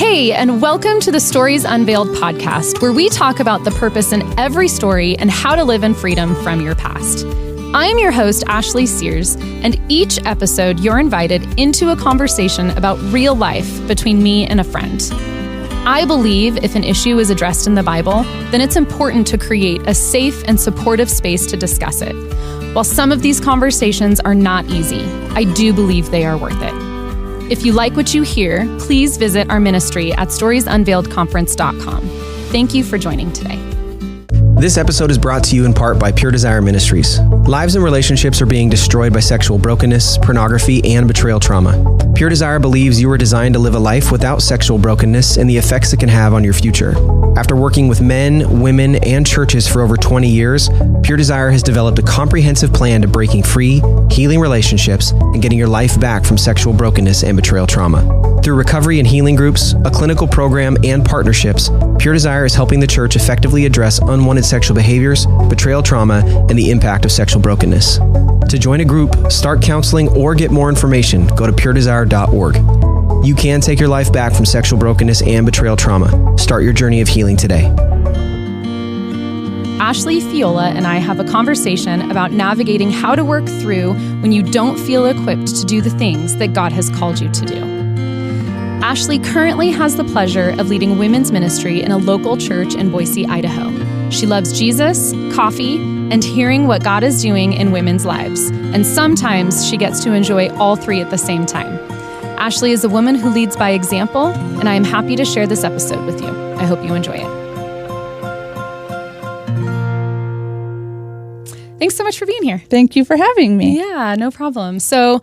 Hey, and welcome to the Stories Unveiled podcast, where we talk about the purpose in every story and how to live in freedom from your past. I'm your host, Ashley Sears, and each episode you're invited into a conversation about real life between me and a friend. I believe if an issue is addressed in the Bible, then it's important to create a safe and supportive space to discuss it. While some of these conversations are not easy, I do believe they are worth it. If you like what you hear, please visit our ministry at storiesunveiledconference.com. Thank you for joining today. This episode is brought to you in part by Pure Desire Ministries. Lives and relationships are being destroyed by sexual brokenness, pornography, and betrayal trauma. Pure Desire believes you were designed to live a life without sexual brokenness and the effects it can have on your future. After working with men, women, and churches for over 20 years, Pure Desire has developed a comprehensive plan to breaking free, healing relationships, and getting your life back from sexual brokenness and betrayal trauma. Through recovery and healing groups, a clinical program, and partnerships, Pure Desire is helping the church effectively address unwanted sexual behaviors, betrayal trauma, and the impact of sexual brokenness. To join a group, start counseling, or get more information, go to puredesire.org. You can take your life back from sexual brokenness and betrayal trauma. Start your journey of healing today. Ashli Fiola and I have a conversation about navigating how to work through when you don't feel equipped to do the things that God has called you to do. Ashli currently has the pleasure of leading women's ministry in a local church in Boise, Idaho. She loves Jesus, coffee, and hearing what God is doing in women's lives. And sometimes she gets to enjoy all three at the same time. Ashli is a woman who leads by example, and I am happy to share this episode with you. I hope you enjoy it. Thanks so much for being here. Thank you for having me. Yeah, no problem. So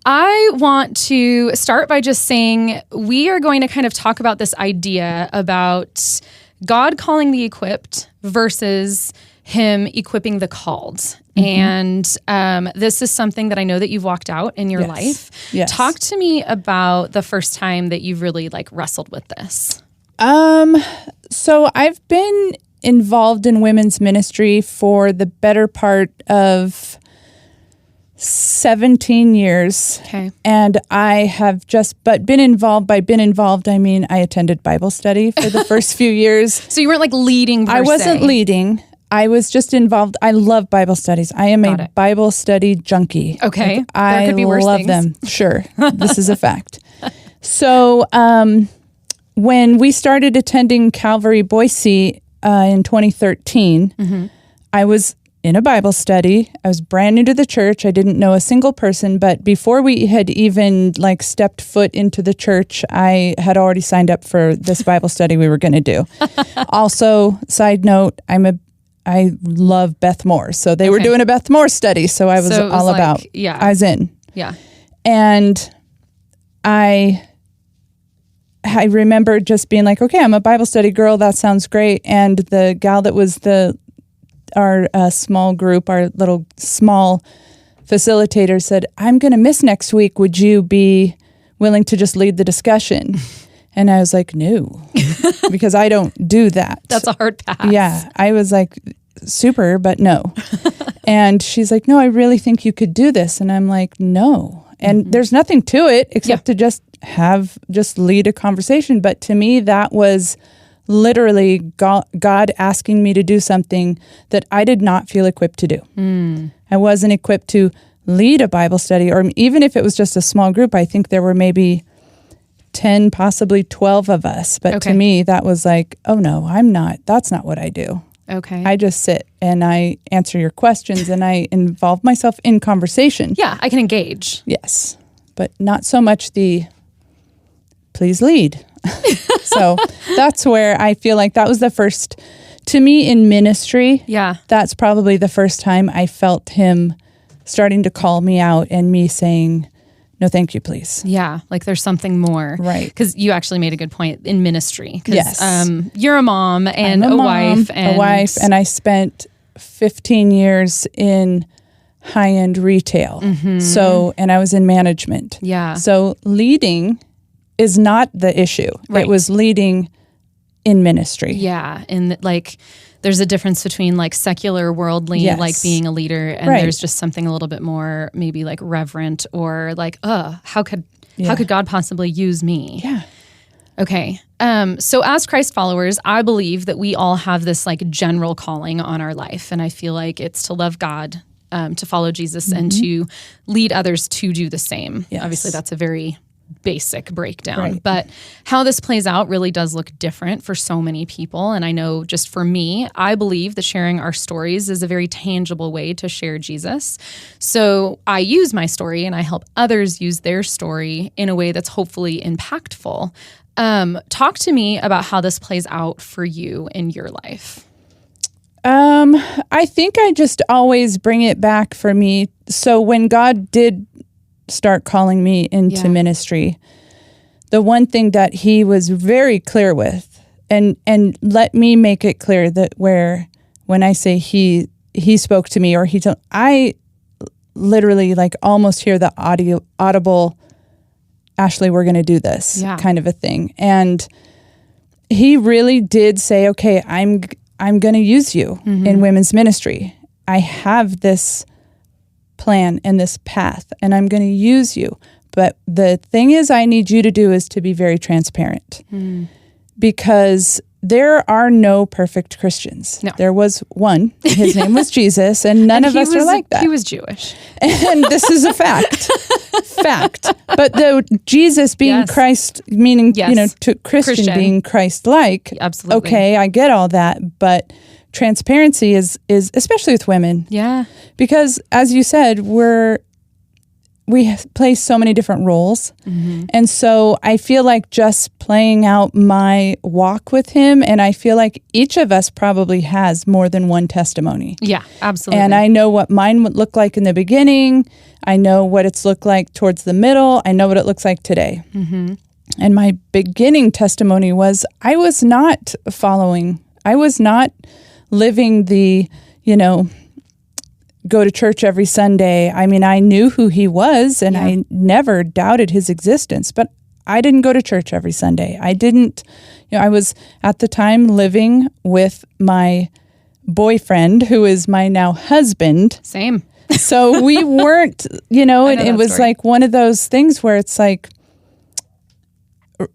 I want to start by just saying we are going to kind of talk about this idea about God calling the equipped versus Him equipping the called. Mm-hmm. And this is something that I know that you've walked out in your life. Yes. Talk to me about the first time that you've really wrestled with this. So I've been involved in women's ministry for the better part of 17 years. Okay. And I have been involved. By been involved, I mean I attended Bible study for the first few years. So you weren't leading per I wasn't se. leading. I was just involved. I love Bible studies. I am a Bible study junkie. Okay. I could be worse love things. them. Sure. This is a fact. So when we started attending Calvary Boise in 2013, mm-hmm. I was in a Bible study. I was brand new to the church. I didn't know a single person, but before we had even stepped foot into the church, I had already signed up for this Bible study we were going to do. Also, side note, I love Beth Moore. So they were doing a Beth Moore study. So I was all about, I was in. Yeah. And I remember just being okay, I'm a Bible study girl. That sounds great. And the gal that was our small group, our little small facilitator said, I'm going to miss next week. Would you be willing to just lead the discussion? And I was no, because I don't do that. That's a hard pass. Yeah. I was super, but no. And she's no, I really think you could do this. And I'm no. And there's nothing to it except to just lead a conversation. But to me, that was literally God asking me to do something that I did not feel equipped to do. I wasn't equipped to lead a Bible study, or even if it was just a small group. I think there were maybe 10, possibly 12 of us. But to me, that was oh no, I'm not. That's not what I do. Okay. I just sit and I answer your questions and I involve myself in conversation. Yeah, I can engage. Yes, but not so much the please lead. So that's where I feel that was the first, to me in ministry. Yeah. That's probably the first time I felt Him starting to call me out and me saying, no, thank you, please. Yeah, there's something more. Right. Because you actually made a good point in ministry. Yes. You're a mom and I'm a wife. And I spent 15 years in high-end retail. Mm-hmm. So, and I was in management. Yeah. So leading is not the issue. Right. It was leading in ministry. Yeah. And there's a difference between secular worldly, Yes. being a leader, and Right. there's just something a little bit more maybe reverent or how could God possibly use me? Yeah. Okay. So as Christ followers, I believe that we all have this like general calling on our life. And I feel like it's to love God, to follow Jesus, and to lead others to do the same. Yes. Obviously, that's a very basic breakdown. Right. But how this plays out really does look different for so many people. And I know just for me, I believe that sharing our stories is a very tangible way to share Jesus. So I use my story and I help others use their story in a way that's hopefully impactful. Talk to me about how this plays out for you in your life. I think I just always bring it back for me. So when God did start calling me into ministry, the one thing that he was very clear with, and let me make it clear that when I say he spoke to me, or I literally like almost hear the audible, Ashley, we're going to do this kind of a thing. And he really did say, okay, I'm going to use you in women's ministry. I have this plan and this path, and I'm going to use you. But the thing is, I need you to do is to be very transparent, because there are no perfect Christians. No. There was one. His name was Jesus, and none of us are like that. He was Jewish. And this is a fact. But the Jesus being Christ, meaning, to Christian being Christ-like. Absolutely. Okay, I get all that, but transparency is especially with women. Yeah. Because as you said, we play so many different roles. And so I feel like just playing out my walk with him, and I feel like each of us probably has more than one testimony. Yeah, absolutely. And I know what mine would look like in the beginning. I know what it's looked like towards the middle. I know what it looks like today. And my beginning testimony was I was not living the, go to church every Sunday. I mean, I knew who he was, and I never doubted his existence, but I didn't go to church every Sunday. I didn't, I was at the time living with my boyfriend, who is my now husband. Same. So we weren't, and it was like one of those things where it's like,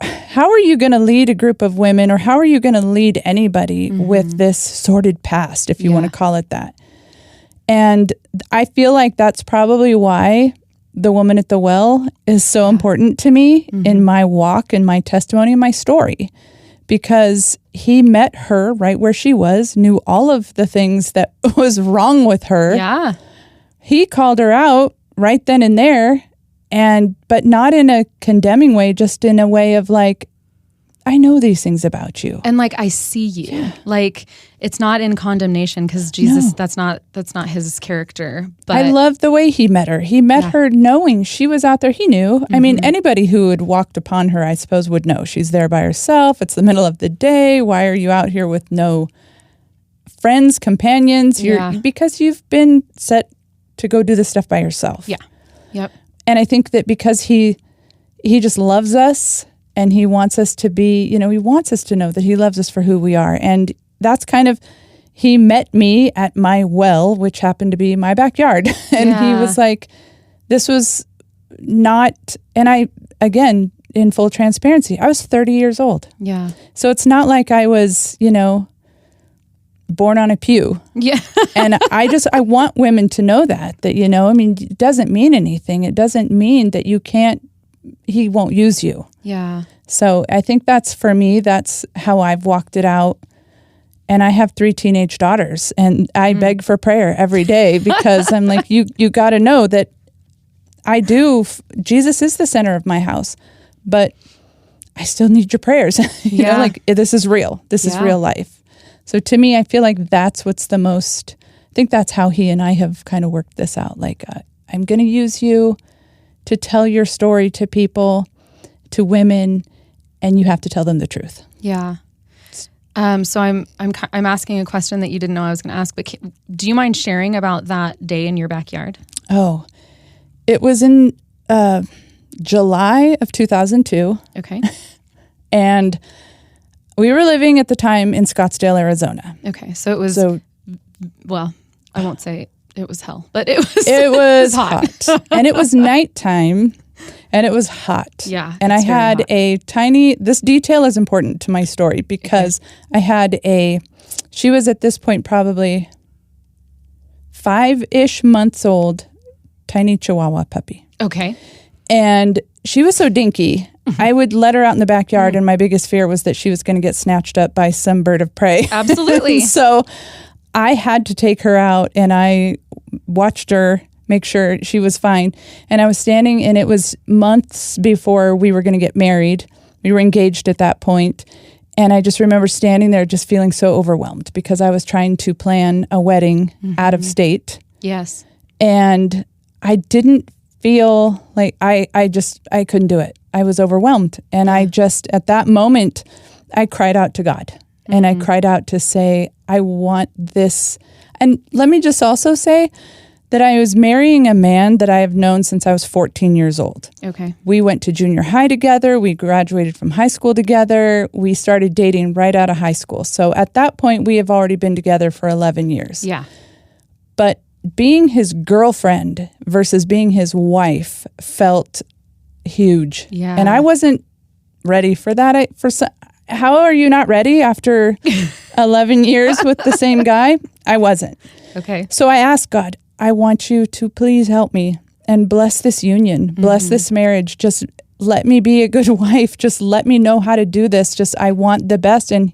how are you going to lead a group of women, or how are you going to lead anybody with this sordid past, if you want to call it that? And I feel like that's probably why the woman at the well is so important to me in my walk and my testimony and my story, because he met her right where she was, knew all of the things that was wrong with her. Yeah. He called her out right then and there, but not in a condemning way, just in a way of like, I know these things about you. And like, I see you. Yeah. Like, it's not in condemnation, because Jesus, that's not his character. But I love the way he met her. He met her knowing she was out there. He knew. I mean, anybody who had walked upon her, I suppose, would know. She's there by herself. It's the middle of the day. Why are you out here with no friends, companions? Because you've been set to go do this stuff by yourself. Yeah. Yep. And I think that because he just loves us, and he wants us to be, he wants us to know that he loves us for who we are. And that's kind of, he met me at my well, which happened to be my backyard. And he was like, this was not, and I, again, in full transparency, I was 30 years old. Yeah. So it's not like I was, born on a pew. Yeah. And I want women to know that, it doesn't mean anything. It doesn't mean that he won't use you. Yeah. So I think that's, for me, that's how I've walked it out. And I have 3 teenage daughters, and I beg for prayer every day, because I'm like, you got to know that Jesus is the center of my house, but I still need your prayers. you know, like, this is real. This is real life. So to me, I feel like that's what's the most, I think that's how he and I have kind of worked this out. Like, I'm going to use you to tell your story to people, to women, and you have to tell them the truth. Yeah. So I'm asking a question that you didn't know I was going to ask, but do you mind sharing about that day in your backyard? Oh, it was in July of 2002. Okay. And we were living at the time in Scottsdale, Arizona. Okay. So it was, well, I won't say it was hell, but it was hot. And it was nighttime. And it was hot. Yeah. And I had this detail is important to my story because I had she was at this point probably 5-ish months old, tiny Chihuahua puppy. Okay. And she was so dinky. I would let her out in the backyard, and my biggest fear was that she was going to get snatched up by some bird of prey. Absolutely. So I had to take her out, and I watched her, make sure she was fine. And I was standing, and it was months before we were going to get married. We were engaged at that point. And I just remember standing there just feeling so overwhelmed because I was trying to plan a wedding out of state. Yes. And I didn't feel like I couldn't do it. I was overwhelmed. And I just, at that moment, I cried out to God. And I cried out to say, I want this. And let me just also say that I was marrying a man that I have known since I was 14 years old. Okay. We went to junior high together. We graduated from high school together. We started dating right out of high school. So at that point, we have already been together for 11 years. Yeah. But being his girlfriend versus being his wife felt huge. Yeah. And I wasn't ready for that. How are you not ready after 11 years with the same guy? I wasn't. Okay. So I asked God, I want you to please help me and bless this union, bless this marriage. Just let me be a good wife. Just let me know how to do this. I want the best. And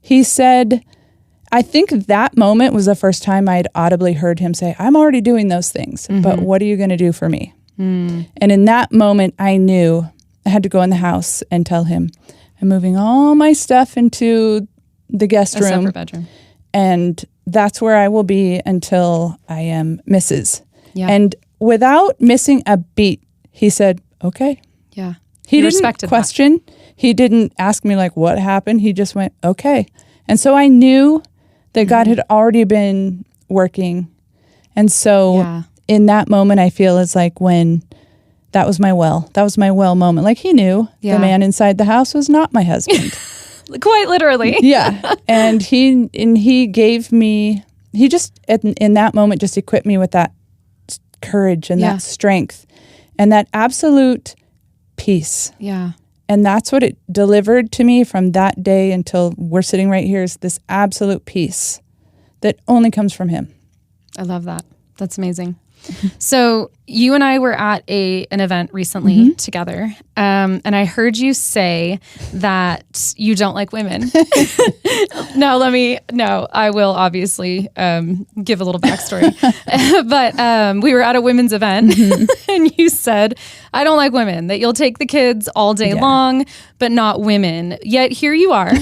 he said, I think that moment was the first time I had audibly heard him say, I'm already doing those things, but what are you going to do for me? And in that moment, I knew I had to go in the house and tell him, I'm moving all my stuff into the guest room. A separate bedroom. And that's where I will be until I am Mrs. Yeah. And without missing a beat, he said, okay. Yeah. He didn't question. He didn't ask me like what happened. He just went, okay. And so I knew that God had already been working. And so in that moment, I feel it's like when that was my well moment. Like he knew the man inside the house was not my husband. Quite literally. Yeah. And he gave me, he just, in that moment, just equipped me with that courage and that strength and that absolute peace. Yeah. And that's what it delivered to me from that day until we're sitting right here is this absolute peace that only comes from him. I love that. That's amazing. So you and I were at an event recently together, and I heard you say that you don't like women. I will obviously give a little backstory. But we were at a women's event, and you said, I don't like women, that you'll take the kids all day long, but not women. Yet here you are,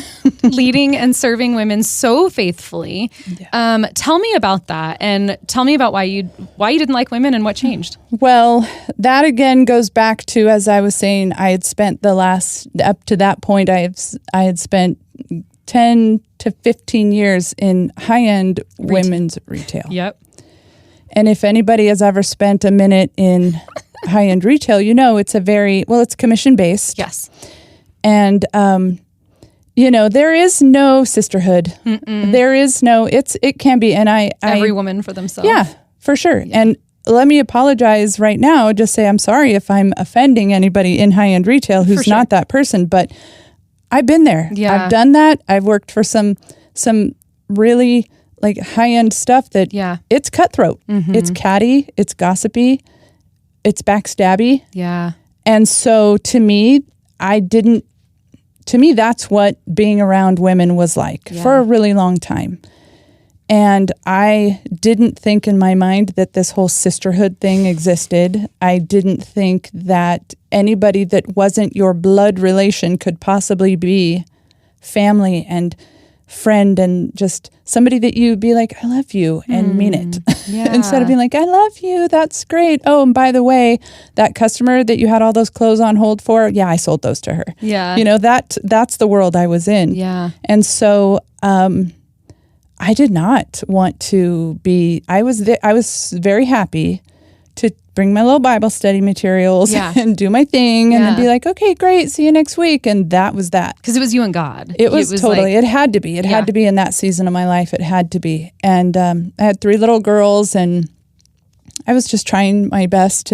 leading and serving women so faithfully. Yeah. Tell me about that, and tell me about why you didn't like women and what changed. Well, that again goes back to, as I was saying, I had spent up to that point, I had spent 10 to 15 years in high-end women's retail. Yep. And if anybody has ever spent a minute in high-end retail, it's it's commission-based. Yes. And, there is no sisterhood. There is no, it can be. And every woman for themselves. Yeah, for sure. Yeah. And let me apologize right now. Just say I'm sorry if I'm offending anybody in high-end retail who's not that person, but I've been there. Yeah. I've done that. I've worked for some really like high-end stuff that it's cutthroat. It's catty. It's gossipy. It's backstabby. Yeah. And so to me, that's what being around women was like for a really long time. And I didn't think in my mind that this whole sisterhood thing existed. I didn't think that anybody that wasn't your blood relation could possibly be family and friend and just somebody that you'd be like, I love you, and mean it. Yeah. Instead of being like, I love you, that's great. Oh, and by the way, that customer that you had all those clothes on hold for, I sold those to her. Yeah. That's the world I was in. Yeah. And so I did not want to be, I was very happy to bring my little Bible study materials and do my thing and then be like, okay, great, see you next week. And that was that. Because it was you and God. It was totally, it had to be. It had to be in that season of my life. It had to be. And I had 3 little girls, and I was just trying my best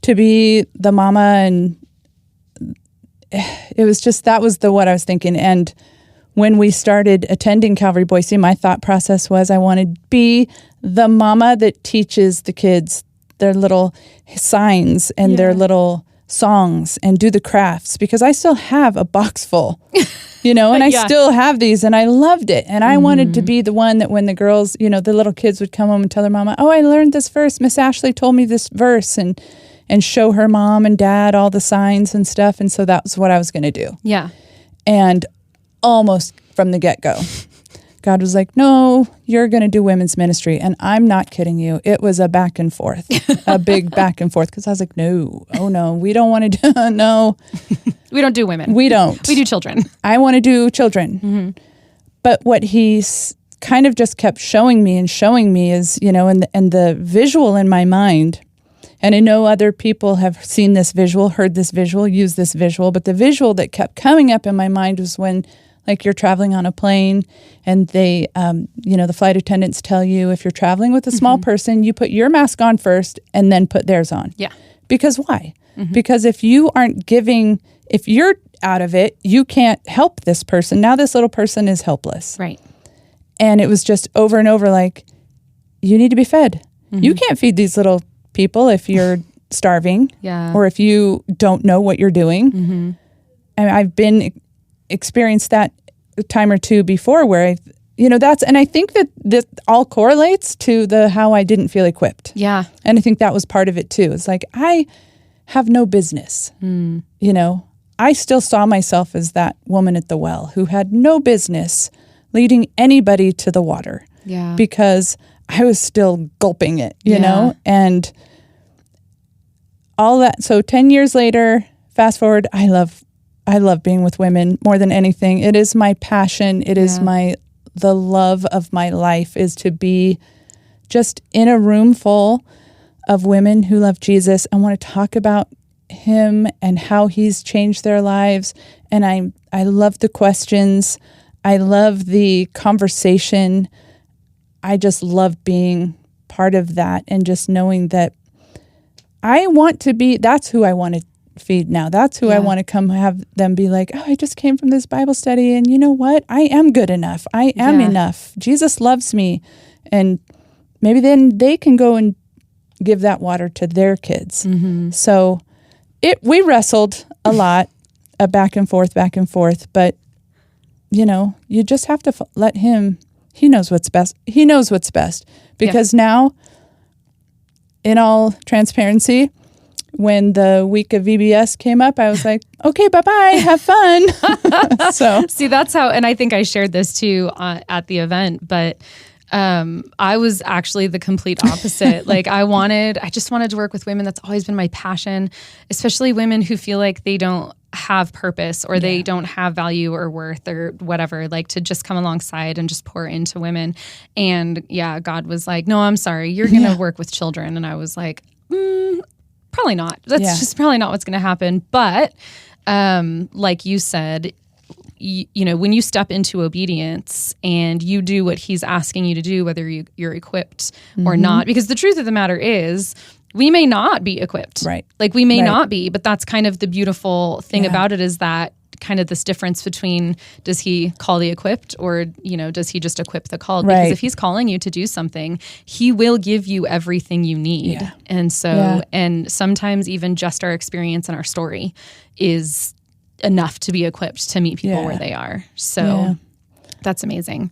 to be the mama, and it was just, that was what I was thinking. And when we started attending Calvary Boise, my thought process was I wanted to be the mama that teaches the kids their little signs and their little songs and do the crafts, because I still have a box full, and I still have these, and I loved it. And I wanted to be the one that when the girls, the little kids would come home and tell their mama, oh, I learned this verse. Miss Ashley told me this verse, and show her mom and dad all the signs and stuff. And so that was what I was going to do. Yeah. And almost from the get-go, God was like, no, you're going to do women's ministry. And I'm not kidding you. It was a back and forth, a big back and forth. Because I was like, no, we don't want to do, no. We don't do women. We don't. We do children. I want to do children. Mm-hmm. But what he's kind of just kept showing me is, and the visual in my mind, and I know other people have seen this visual, heard this visual, used this visual, but the visual that kept coming up in my mind was when, like, you're traveling on a plane and they, the flight attendants tell you if you're traveling with a small person, you put your mask on first and then put theirs on. Yeah. Because why? Mm-hmm. Because if you're out of it, you can't help this person. Now this little person is helpless. Right. And it was just over and over like, you need to be fed. Mm-hmm. You can't feed these little people if you're starving or if you don't know what you're doing. Mm-hmm. And I've been experienced that a time or two before where and I think that this all correlates to how I didn't feel equipped. Yeah. And I think that was part of it too. It's like, I have no business, I still saw myself as that woman at the well who had no business leading anybody to the water. Yeah. Because I was still gulping it, you know, and all that. So 10 years later, fast forward, I love being with women more than anything. It is my passion. It is the love of my life is to be just in a room full of women who love Jesus and want to talk about him and how he's changed their lives. And I love the questions. I love the conversation. I just love being part of that and just knowing that that's who I want to feed now. That's who I want to come have them be like, oh, I just came from this Bible study and you know what? I am good enough. I am enough. Jesus loves me. And maybe then they can go and give that water to their kids. Mm-hmm. So we wrestled a lot, back and forth, but you just have to let him. He knows what's best. He knows what's best. Because now, in all transparency, when the week of VBS came up, I was like, okay, bye-bye, have fun. So see, that's how, and I think I shared this too at the event, but I was actually the complete opposite. Like I just wanted to work with women. That's always been my passion, especially women who feel like they don't have purpose or they don't have value or worth or whatever, like to just come alongside and just pour into women. And God was like, no, I'm sorry, you're going to work with children. And I was like, probably not. That's just probably not what's going to happen. But like you said, when you step into obedience and you do what he's asking you to do, whether you're equipped or not, because the truth of the matter is we may not be equipped. Right. Like we may not be, but that's kind of the beautiful thing about it is that kind of this difference between does he call the equipped or, does he just equip the called? Because if he's calling you to do something, he will give you everything you need. Yeah. And so, and sometimes even just our experience and our story is enough to be equipped to meet people where they are. So that's amazing.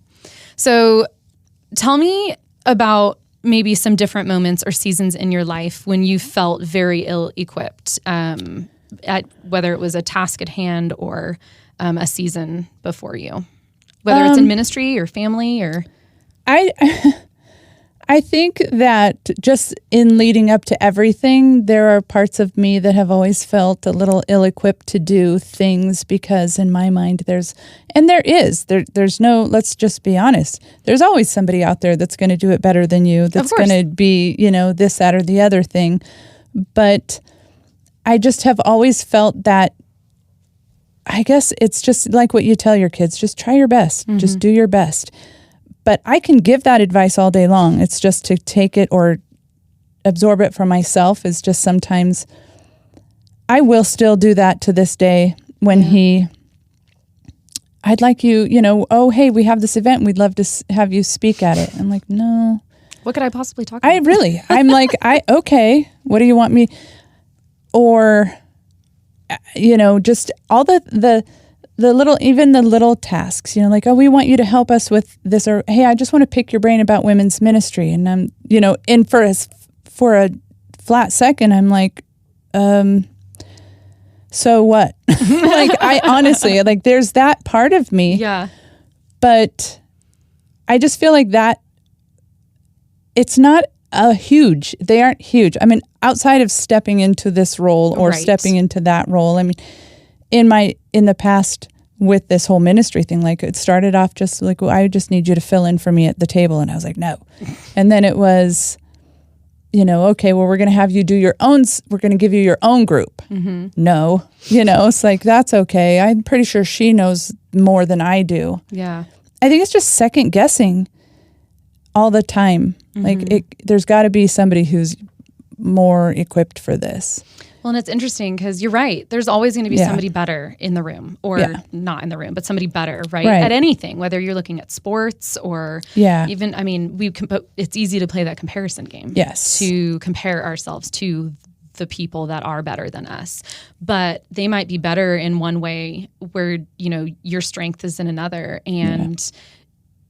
So tell me about maybe some different moments or seasons in your life when you felt very ill-equipped, at whether it was a task at hand or a season before you, whether it's in ministry or family or... I think that just in leading up to everything, there are parts of me that have always felt a little ill-equipped to do things because in my mind there's no, let's just be honest, there's always somebody out there that's going to do it better than you, that's going to be, this, that, or the other thing. But I just have always felt that, I guess it's just like what you tell your kids, just try your best, just do your best. But I can give that advice all day long. It's just to take it or absorb it for myself is just sometimes I will still do that to this day when I'd like you, oh, hey, we have this event. We'd love to have you speak at it. I'm like, no. What could I possibly talk about? I'm like, okay, what do you want me? Or, just all the little, even the little tasks, like, oh, we want you to help us with this, or, hey, I just want to pick your brain about women's ministry. And I'm, and for a flat second, I'm like, so what? Like, I honestly, like, there's that part of me. Yeah. But I just feel like that it's not they aren't huge. I mean, outside of stepping into this role or stepping into that role, I mean, in the past with this whole ministry thing, like it started off just like, well, I just need you to fill in for me at the table. And I was like, no. And then it was, okay, well, we're going to have you do we're going to give you your own group. Mm-hmm. No, it's like, that's okay. I'm pretty sure she knows more than I do. Yeah. I think it's just second guessing all the time. Mm-hmm. Like there's got to be somebody who's more equipped for this. Well, and it's interesting because you're right. There's always going to be somebody better in the room or not in the room, but somebody better, right? At anything, whether you're looking at sports or even, I mean, it's easy to play that comparison game. Yes. To compare ourselves to the people that are better than us. But they might be better in one way where, your strength is in another. And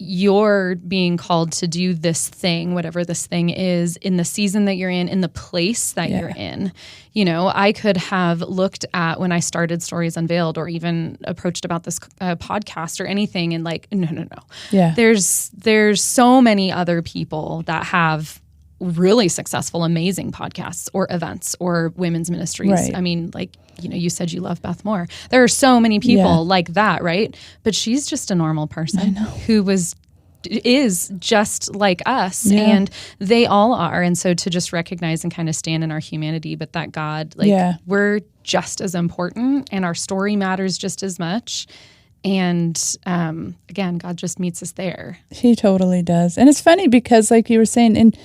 you're being called to do this thing, whatever this thing is, in the season that you're in the place that you're in. I could have looked at when I started Stories Unveiled or even approached about this podcast or anything and like, no. Yeah. There's so many other people that have really successful, amazing podcasts or events or women's ministries. Right. I mean, like, you said you love Beth Moore. There are so many people like that, right? But she's just a normal person who is just like us, and they all are. And so to just recognize and kind of stand in our humanity, but that God, we're just as important and our story matters just as much. And again, God just meets us there. He totally does. And it's funny because like you were saying, and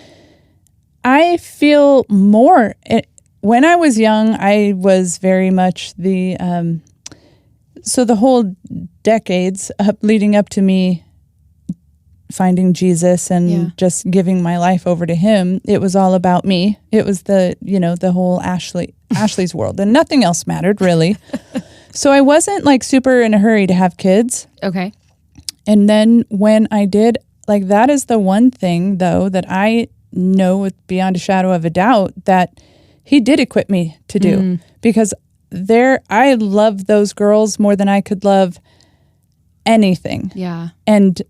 I feel more... When I was young, I was very much the whole decades leading up to me finding Jesus and just giving my life over to him, it was all about me. It was the whole Ashley's world, and nothing else mattered really. So I wasn't like super in a hurry to have kids. Okay. And then when I did, like that is the one thing though that I know beyond a shadow of a doubt that he did equip me to do, because I love those girls more than I could love anything. Yeah. And,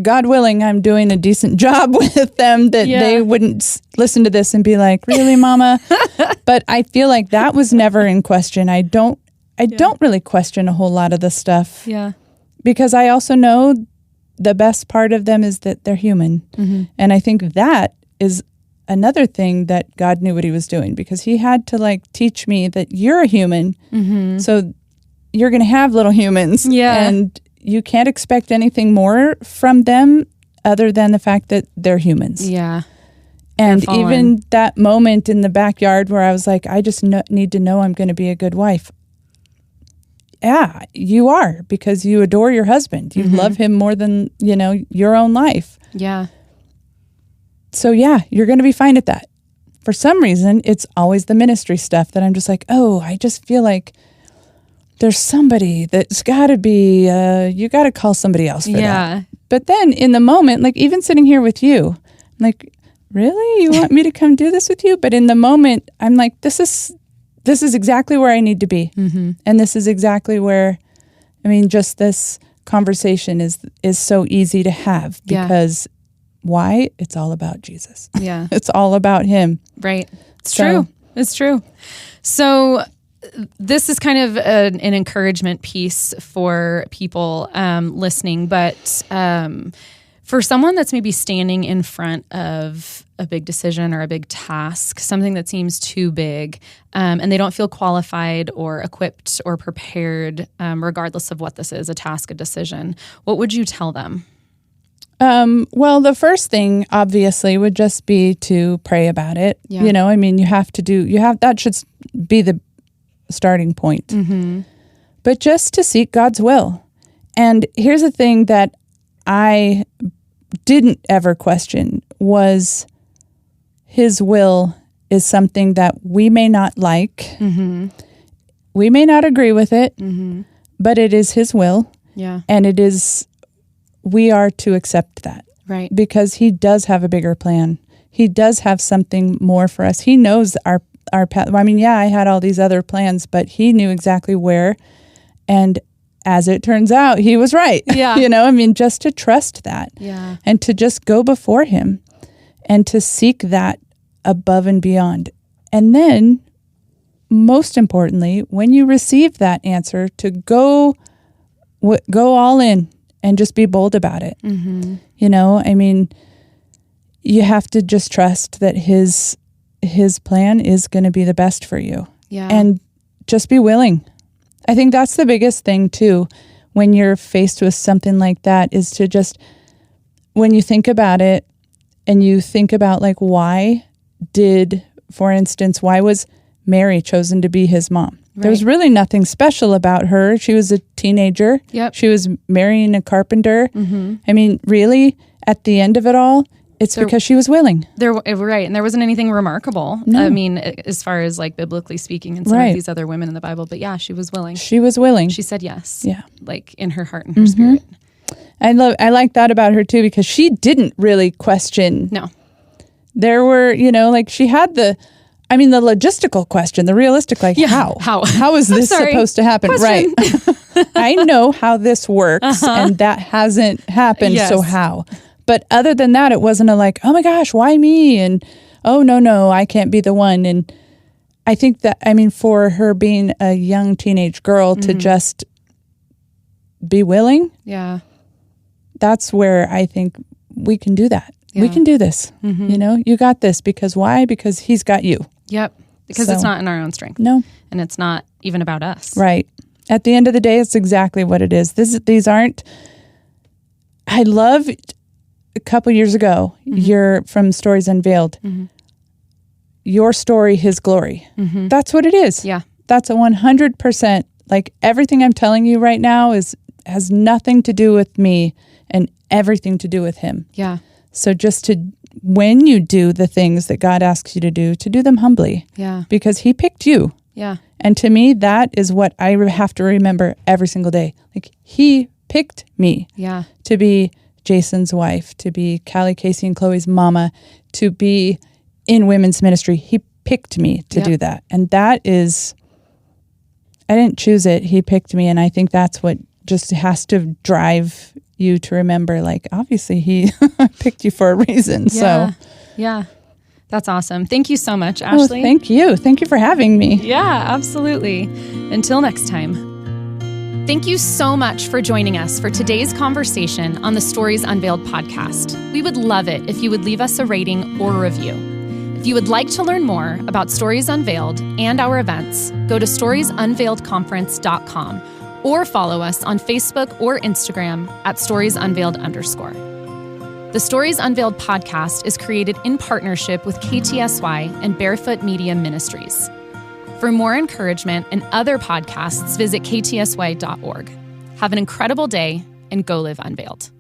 God willing, I'm doing a decent job with them that they wouldn't listen to this and be like, really, mama? But I feel like that was never in question. I don't really question a whole lot of the stuff. Yeah. Because I also know the best part of them is that they're human. Mm-hmm. And I think that is another thing that God knew what he was doing, because he had to like teach me that you're a human. Mm-hmm. So you're going to have little humans. Yeah. And you can't expect anything more from them other than the fact that they're humans. Yeah. And even that moment in the backyard where I was like, I just need to know I'm going to be a good wife. Yeah, you are, because you adore your husband. You love him more than, your own life. Yeah. So yeah, you're going to be fine at that. For some reason, it's always the ministry stuff that I'm just like, oh, I just feel like there's somebody that's got to be, you got to call somebody else for that. But then in the moment, like even sitting here with you, I'm like, really? You want me to come do this with you? But in the moment, I'm like, this is exactly where I need to be. Mm-hmm. And this is exactly where, just this conversation is so easy to have because why? It's all about Jesus. Yeah. It's all about him. Right. It's true. It's true. So this is kind of an encouragement piece for people listening, but for someone that's maybe standing in front of a big decision or a big task, something that seems too big, and they don't feel qualified or equipped or prepared, regardless of what this is, a task, a decision, what would you tell them? Well, the first thing obviously would just be to pray about it. Yeah. You know, I mean, that should be the starting point. Mm-hmm. But just to seek God's will. And here's the thing that I didn't ever question was his will is something that we may not like. Mm-hmm. We may not agree with it, mm-hmm. but it is his will. Yeah. And we are to accept that. Right. Because he does have a bigger plan. He does have something more for us. He knows our path. I mean, yeah, I had all these other plans, but he knew exactly where. And as it turns out, he was right. Yeah. You know, I mean, just to trust that. Yeah. And to just go before him and to seek that above and beyond. And then, most importantly, when you receive that answer, to go all in and just be bold about it. Mm-hmm. You know, I mean, you have to just trust that his plan is going to be the best for you. Yeah. And just be willing. I think that's the biggest thing too, when you're faced with something like that, is to just, when you think about it and you think about like, why was Mary chosen to be his mom? Right. There was really nothing special about her. She was a teenager. Yep. She was marrying a carpenter. Mm-hmm. I mean, really, at the end of it all, it's because she was willing. Right. And there wasn't anything remarkable. No. I mean, as far as like biblically speaking and some of these other women in the Bible. But yeah, she was willing. She was willing. She said yes. Yeah. Like in her heart and her spirit. I like that about her too, because she didn't really question. No. There were, you know, like she had the logistical question, the realistic, like how is this supposed to happen? Question. Right. I know how this works and that hasn't happened. Yes. So how? But other than that, it wasn't a like, oh my gosh, why me? And oh, no, I can't be the one. And I think that, I mean, for her being a young teenage girl to just be willing. Yeah. That's where I think we can do that. Yeah. We can do this. Mm-hmm. You know, you got this. Because why? Because he's got you. Yep. Because it's not in our own strength. No. And it's not even about us. Right. At the end of the day, it's exactly what it is. These aren't, I love a couple years ago, you're from Stories Unveiled. Mm-hmm. Your story, his glory. Mm-hmm. That's what it is. Yeah. That's a 100%. Like everything I'm telling you right now has nothing to do with me and everything to do with him. Yeah. So when you do the things that God asks you to do them humbly. Yeah. Because he picked you. Yeah. And to me, that is what I have to remember every single day. Like he picked me. Yeah. To be Jason's wife, to be Callie, Casey, and Chloe's mama, to be in women's ministry. He picked me to do that. And that is, I didn't choose it. He picked me. And I think that's what just has to drive you to remember, like, obviously he picked you for a reason. Yeah. So yeah, that's awesome. Thank you so much, Ashley. Oh, thank you. Thank you for having me. Yeah, absolutely. Until next time. Thank you so much for joining us for today's conversation on the Stories Unveiled podcast. We would love it if you would leave us a rating or a review. If you would like to learn more about Stories Unveiled and our events, go to storiesunveiledconference.com or follow us on Facebook or Instagram at storiesunveiled_. The Stories Unveiled podcast is created in partnership with KTSY and Barefoot Media Ministries. For more encouragement and other podcasts, visit ktsy.org. Have an incredible day and go live unveiled.